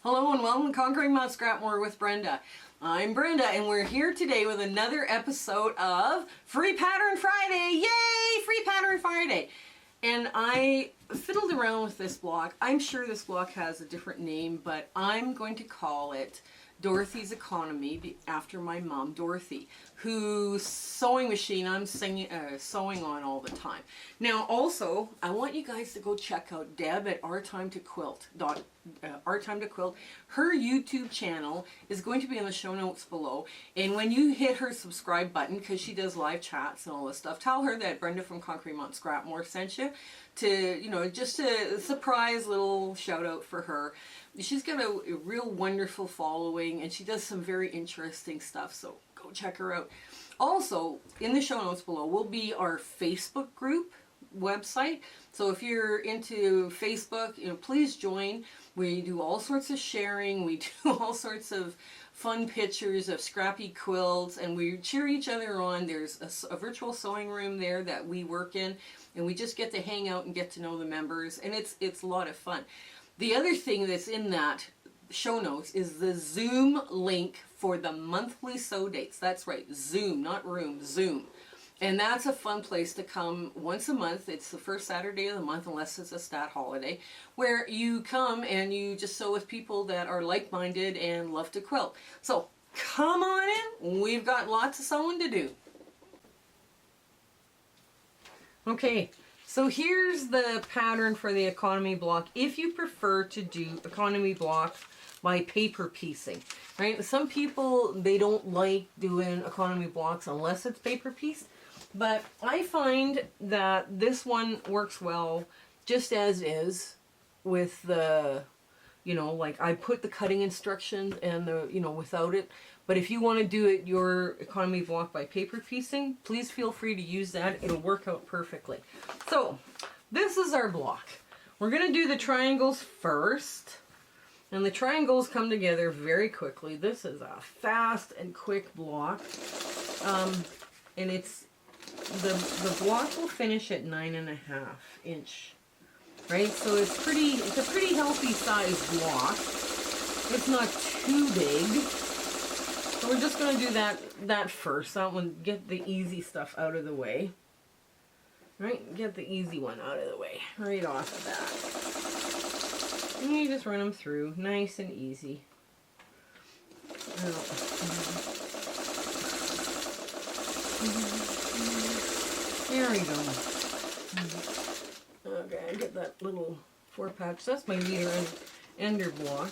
Hello and welcome to Conquering Mount Scrapmore with Brenda. I'm Brenda and we're here today with another episode of Free Pattern Friday! Yay! Free Pattern Friday! And I fiddled around with this block. I'm sure this block has a different name, but I'm going to call it Dorothy's Economy, after my mom, Dorothy, whose sewing machine I'm sewing on all the time. Now, also, I want you guys to go check out Deb at Our Time To Quilt. Our Time To Quilt. Her YouTube channel is going to be in the show notes below. And when you hit her subscribe button, because she does live chats and all this stuff, tell her that Brenda from Conquering Mount Scrapmore sent you to, just a surprise little shout out for her. She's got a real wonderful following and she does some very interesting stuff, so go check her out. Also, in the show notes below will be our Facebook group website. So if you're into Facebook, please join. We do all sorts of sharing. We do all sorts of fun pictures of scrappy quilts and we cheer each other on. There's a virtual sewing room there that we work in and we just get to hang out and get to know the members, and it's a lot of fun. The other thing that's in that show notes is the Zoom link for the monthly sew dates. That's right, Zoom, not room, Zoom. And that's a fun place to come once a month. It's the first Saturday of the month, unless it's a stat holiday, where you come and you just sew with people that are like-minded and love to quilt. So come on in, we've got lots of sewing to do. Okay, so here's the pattern for the economy block if you prefer to do economy block by paper piecing, right? Some people, they don't like doing economy blocks unless it's paper pieced, but I find that this one works well just as is with the, like I put the cutting instructions and the, without it. But if you want to do it your economy block by paper piecing, please feel free to use that. It'll work out perfectly. So this is our block. We're going to do the triangles first. And the triangles come together very quickly. This is a fast and quick block. And it's, the block will finish at 9.5 inch. Right? So it's a pretty healthy size block. It's not too big. So we're just going to do that first. That one, get the easy stuff out of the way. Right? Get the easy one out of the way. Right off the bat. And you just run them through. Nice and easy. There we go. Okay, I get that little 4-patch. That's my meter ender block.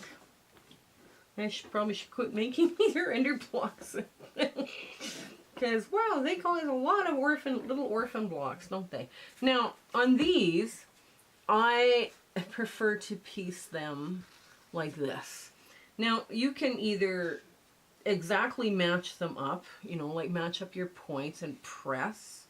I probably should quit making meter ender blocks. Because, wow, they call it a lot of little orphan blocks, don't they? Now, on these, I prefer to piece them like this. Now, you can either exactly match them up, like match up your points and press,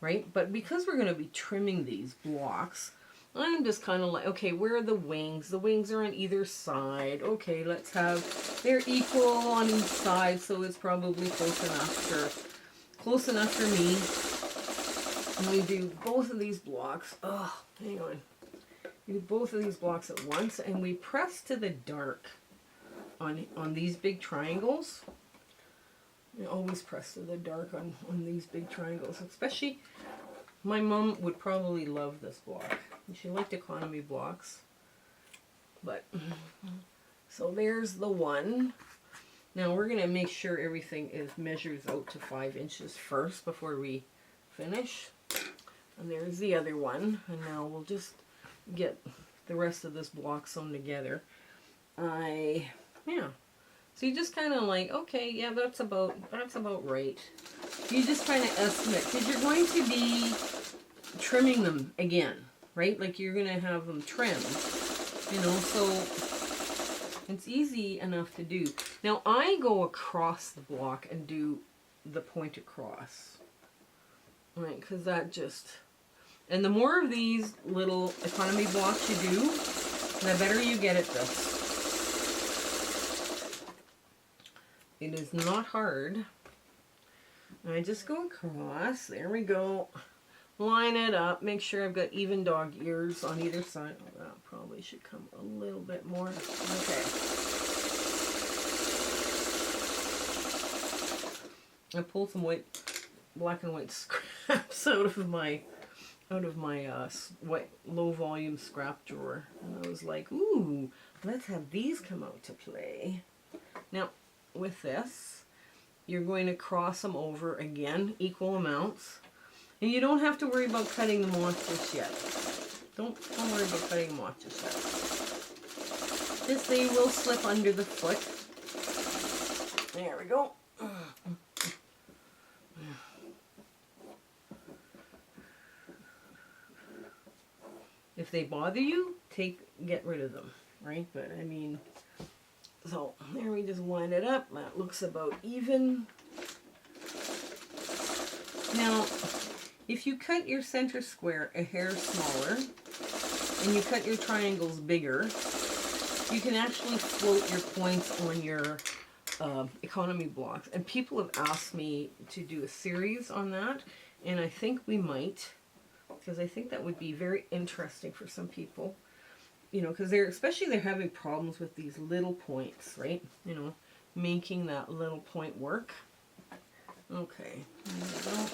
right? But because we're going to be trimming these blocks, I'm just kind of like, okay, where are the wings? The wings are on either side. Okay, they're equal on each side, so it's probably close enough for me. And we do both of these blocks. Oh, hang on. We do both of these blocks at once, and we press to the dark on these big triangles. I always press to the dark on these big triangles, especially my mom would probably love this block. She liked economy blocks. But, so there's the one. Now we're going to make sure everything measures out to 5 inches first before we finish. And there's the other one. And now we'll just get the rest of this block sewn together. Yeah. So you just kind of like, okay, yeah, that's about right. You just kind of estimate, because you're going to be trimming them again, right? Like you're going to have them trimmed, so it's easy enough to do. Now I go across the block and do the point across, right? Because that just, and the more of these little economy blocks you do, the better you get at this. It is not hard. I just go across. There we go. line it up, make sure I've got even dog ears on either side. Oh, that probably should come a little bit more. Okay. I pulled some black and white scraps out of my white low volume scrap drawer, and I was like, ooh, let's have these come out to play. Now with this, you're going to cross them over again, equal amounts, and you don't have to worry about cutting them off just yet. Don't worry about cutting them off just yet. This thing will slip under the foot. There we go. If they bother you, get rid of them, right? But I mean, so there we just line it up. That looks about even. Now, if you cut your center square a hair smaller and you cut your triangles bigger, you can actually float your points on your economy blocks. And people have asked me to do a series on that, and I think we might, because I think that would be very interesting for some people, you know, because they're having problems with these little points, right? You know, making that little point work. Okay, there we go.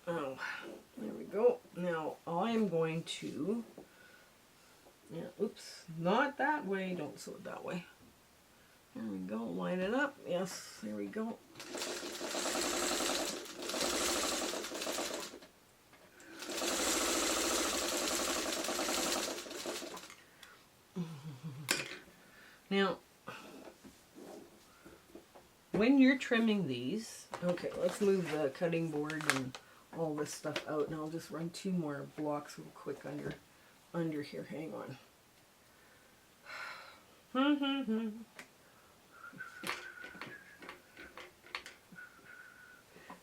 Oh, there we go. Now I'm going to, yeah, oops, not that way, don't sew it that way. There we go, line it up, yes, there we go. Now, when you're trimming these, okay, let's move the cutting board and all this stuff out, and I'll just run 2 more blocks real quick under here. Hang on.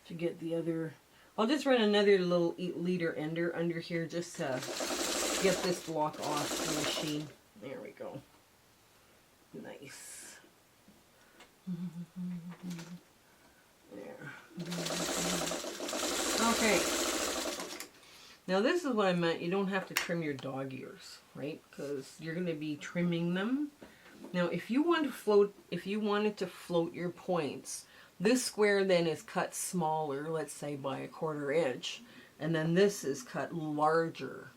To get the other, I'll just run another little leader ender under here just to get this block off the machine. There we go. Nice. There. Okay. Now this is what I meant. You don't have to trim your dog ears, right? Because you're going to be trimming them. Now, if you wanted to float your points, this square then is cut smaller, let's say by a 1/4 inch, and then this is cut larger,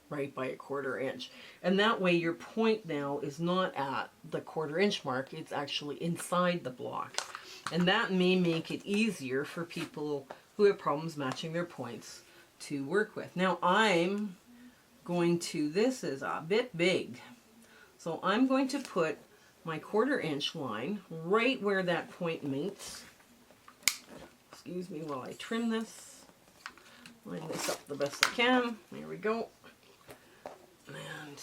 right, by a 1/4 inch. And that way your point now is not at the 1/4 inch mark, it's actually inside the block. And that may make it easier for people who have problems matching their points to work with. Now I'm going to, this is a bit big, so I'm going to put my 1/4 inch line right where that point meets. Excuse me while I trim this. Line this up the best I can. There we go. And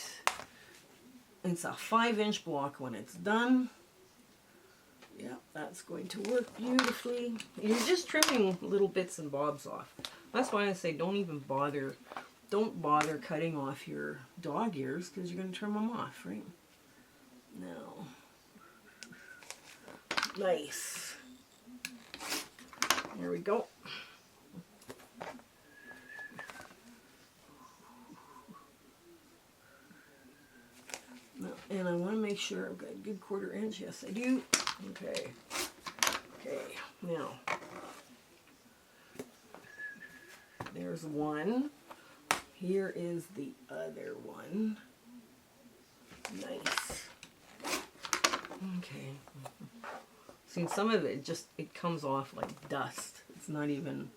it's a 5-inch block when it's done. Yeah, that's going to work beautifully. You're just trimming little bits and bobs off. That's why I say don't bother cutting off your dog ears, because you're going to trim them off, right? Now, nice. There we go. And I want to make sure I've got a good 1/4 inch. Yes, I do. Okay. Okay. Now, there's one. Here is the other one. Nice. Okay. See, some of it it comes off like dust. It's not even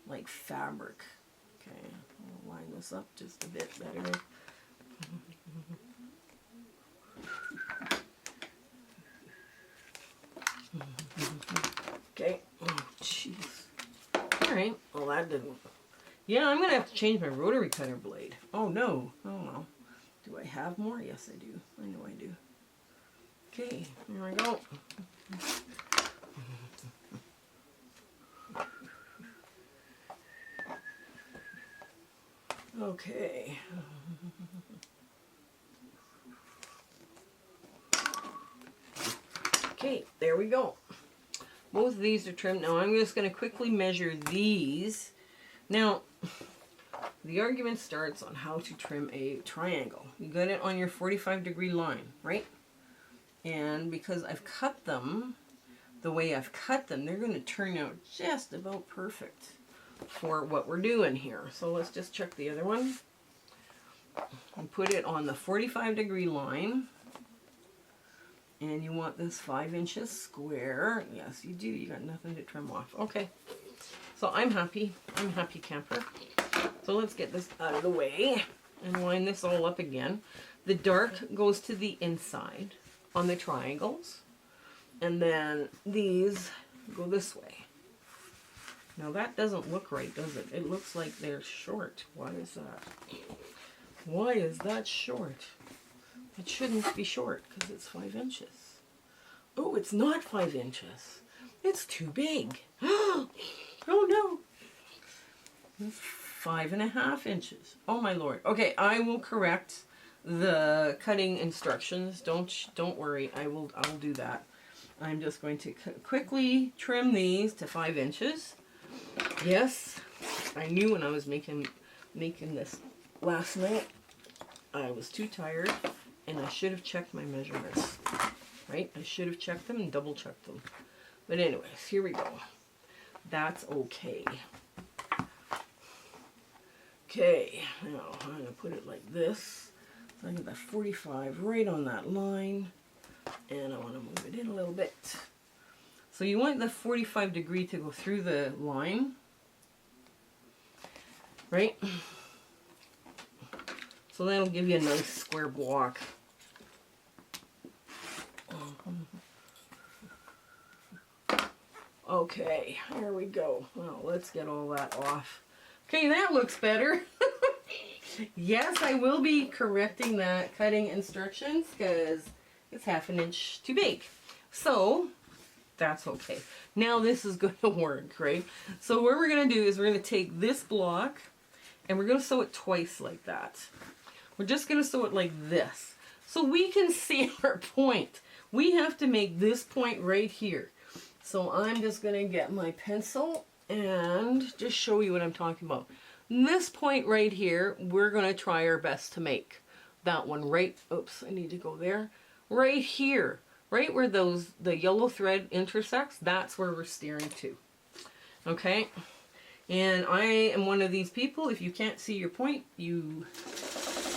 like fabric. Okay. I'll line this up just a bit better. Okay. Oh, jeez. Alright. Well, that didn't. Yeah, I'm going to have to change my rotary cutter blade. Oh, no. Oh, well. Do I have more? Yes, I do. I know I do. Okay. Here we go. Okay. Okay, there we go. Both of these are trimmed. Now I'm just going to quickly measure these. Now, the argument starts on how to trim a triangle. You got it on your 45-degree line, right? And because I've cut them the way I've cut them, they're going to turn out just about perfect for what we're doing here. So let's just check the other one. And put it on the 45-degree line. And you want this 5 inches square. Yes, you do. You got nothing to trim off. Okay. So I'm happy. I'm a happy camper. So let's get this out of the way and line this all up again. The dark goes to the inside on the triangles. And then these go this way. Now that doesn't look right, does it? It looks like they're short. Why is that? Why is that short? It shouldn't be short because it's 5 inches. Oh, it's not 5 inches. It's too big. Oh no. It's 5.5 inches. Oh my Lord. Okay, I will correct the cutting instructions. Don't worry. I'll do that. I'm just going to quickly trim these to 5 inches. Yes, I knew when I was making this last night, I was too tired. And I should have checked my measurements, right? I should have checked them and double checked them. But anyways, here we go. That's okay. Okay, now I'm going to put it like this. So I get that 45 right on that line. And I want to move it in a little bit. So you want the 45-degree to go through the line, right? So that'll give you a nice square block. Okay, here we go. Well, let's get all that off. Okay, that looks better. Yes, I will be correcting that cutting instructions because it's 1/2 inch too big. So, that's okay. Now this is going to work, right? So what we're going to do is we're going to take this block and we're going to sew it twice like that. We're just going to sew it like this. So we can see our point. We have to make this point right here. So I'm just going to get my pencil and just show you what I'm talking about. This point right here, we're going to try our best to make. That one right, oops, I need to go there. Right here, right where the yellow thread intersects, that's where we're steering to. Okay? And I am one of these people, if you can't see your point, you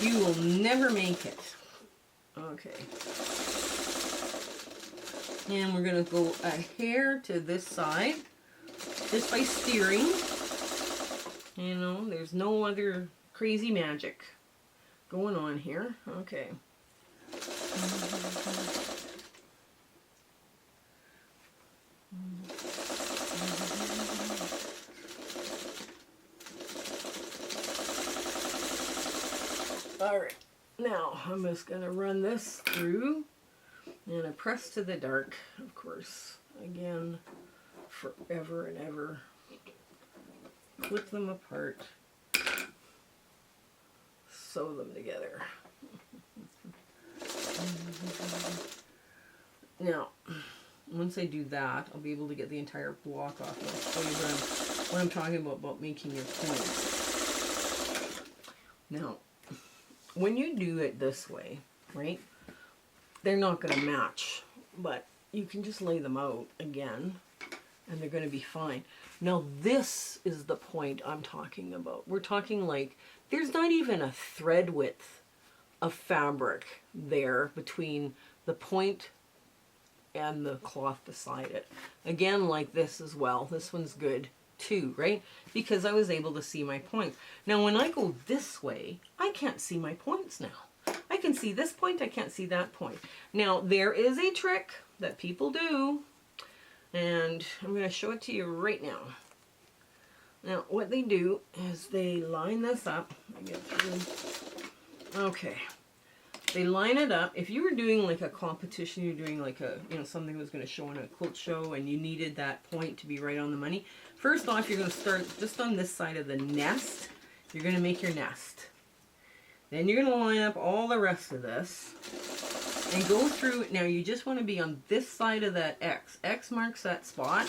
will never make it. Okay. And we're going to go a hair to this side, just by steering. You know, there's no other crazy magic going on here. Okay. Alright, now I'm just going to run this through and I press to the dark, of course, again, forever and ever. Flip them apart, sew them together. Now, once I do that, I'll be able to get the entire block off and I'll show you what I'm talking about making your points. Now, when you do it this way, right, they're not going to match, but you can just lay them out again and they're going to be fine. Now this is the point I'm talking about. We're talking like there's not even a thread width of fabric there between the point and the cloth beside it. Again, like this as well. This one's good too, right? Because I was able to see my points. Now when I go this way, I can't see my points now. I can see this point, I can't see that point. Now there is a trick that people do, and I'm going to show it to you right now. Now what they do is they line this up. Okay. They line it up. If you were doing like a competition, you're doing like a, you know, something that was going to show in a quilt show and you needed that point to be right on the money. First off, you're going to start just on this side of the nest you're going to make your nest. Then you're going to line up all the rest of this and go through. Now you just want to be on this side of that X. X marks that spot.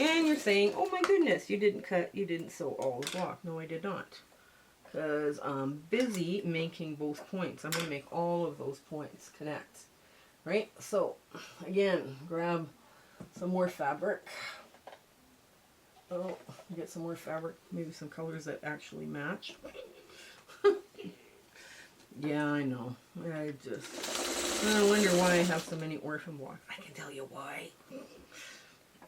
And you're saying, oh my goodness, you didn't sew all the block. No, I did not. Because I'm busy making both points. I'm going to make all of those points connect. Right? So, again, grab some more fabric. Oh, get some more fabric. Maybe some colors that actually match. Yeah, I know. I wonder why I have so many orphan blocks. I can tell you why.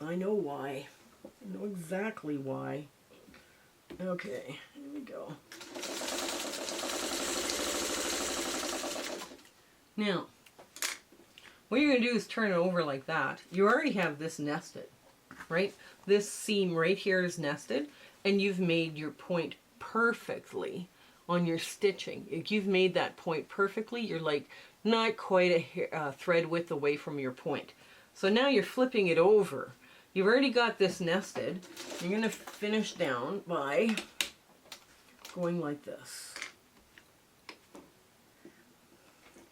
I know why. I know exactly why. Okay, here we go. Now, what you're going to do is turn it over like that. You already have this nested, right? This seam right here is nested, and you've made your point perfectly on your stitching. If you've made that point perfectly, you're like not quite a thread width away from your point. So now you're flipping it over. You've already got this nested. You're going to finish down by going like this.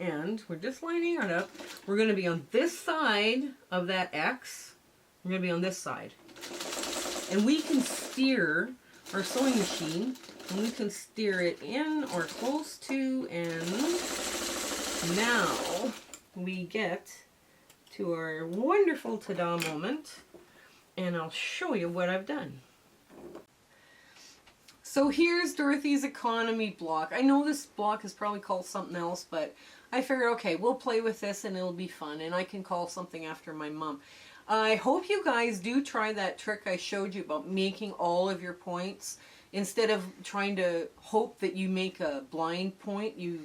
And we're just lining it up. We're going to be on this side of that X. We're going to be on this side. And we can steer our sewing machine, and we can steer it in or close to, and now we get to our wonderful ta-da moment, and I'll show you what I've done. So here's Dorothy's economy block. I know this block is probably called something else, but I figured, okay, we'll play with this and it'll be fun, and I can call something after my mom. I hope you guys do try that trick I showed you about making all of your points. Instead of trying to hope that you make a blind point, you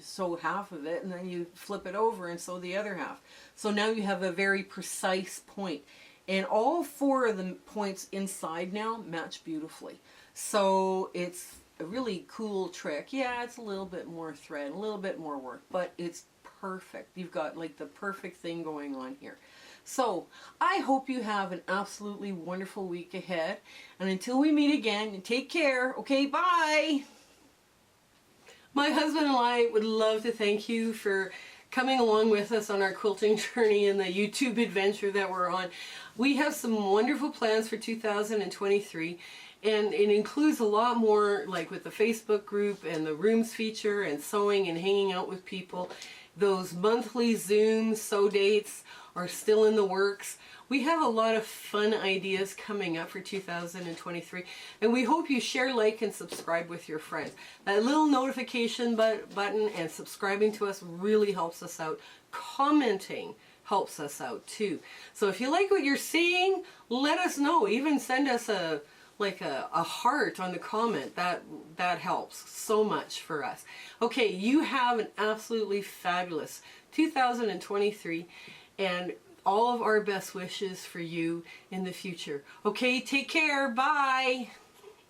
sew half of it and then you flip it over and sew the other half. So now you have a very precise point. And all four of the points inside now match beautifully. So it's a really cool trick. Yeah, it's a little bit more thread, a little bit more work, but it's perfect. You've got like the perfect thing going on here. So I hope you have an absolutely wonderful week ahead. And until we meet again, take care. Okay, bye. My husband and I would love to thank you for coming along with us on our quilting journey and the YouTube adventure that we're on. We have some wonderful plans for 2023. And it includes a lot more, like with the Facebook group and the rooms feature and sewing and hanging out with people. Those monthly Zoom sew dates are still in the works. We have a lot of fun ideas coming up for 2023, and we hope you share, like, and subscribe with your friends. That little notification button and subscribing to us really helps us out. Commenting helps us out too. So if you like what you're seeing, let us know. Even send us a heart on the comment. That helps so much for us. Okay, you have an absolutely fabulous 2023, and all of our best wishes for you in the future. Okay, take care. Bye.